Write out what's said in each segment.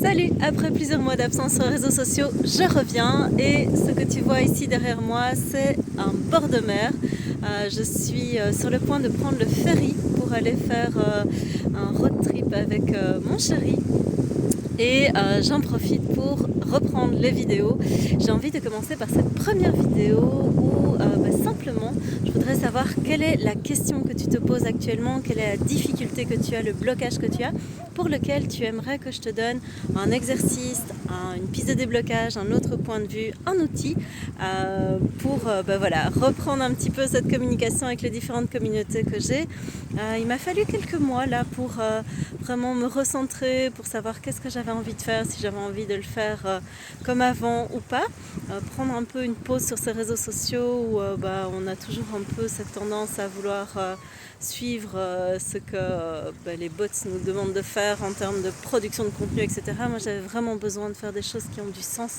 Salut! Après plusieurs mois d'absence sur les réseaux sociaux, je reviens et ce que tu vois ici derrière moi, c'est un bord de mer. Je suis sur le point de prendre le ferry pour aller faire un road trip avec mon chéri. Et j'en profite pour reprendre les vidéos. J'ai envie de commencer par cette première vidéo où simplement je voudrais savoir quelle est la question que tu te poses actuellement, quelle est la difficulté que tu as, le blocage que tu as, pour lequel tu aimerais que je te donne un exercice, une piste de déblocage, un autre point de vue, un outil pour voilà, reprendre un petit peu cette communication avec les différentes communautés que j'ai. Il m'a fallu quelques mois là pour vraiment me recentrer, pour savoir qu'est-ce que j'avais envie de faire, si j'avais envie de le faire comme avant ou pas. Prendre un peu une pause sur ces réseaux sociaux où on a toujours un peu cette tendance à vouloir suivre ce que les bots nous demandent de faire en termes de production de contenu, etc. Moi j'avais vraiment besoin de faire des choses qui ont du sens.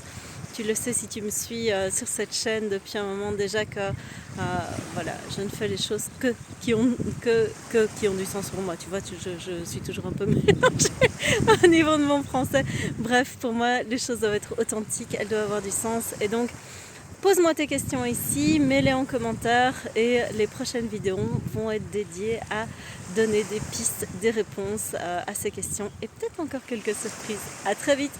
Tu le sais si tu me suis sur cette chaîne depuis un moment déjà que voilà, je ne fais les choses qui ont du sens pour moi. Tu vois, je suis toujours un peu mélangée au niveau de mon français. Bref, pour moi, les choses doivent être authentiques, elles doivent avoir du sens. Et donc, pose-moi tes questions ici, mets-les en commentaire et les prochaines vidéos vont être dédiées à donner des pistes, des réponses à ces questions et peut-être encore quelques surprises. À très vite!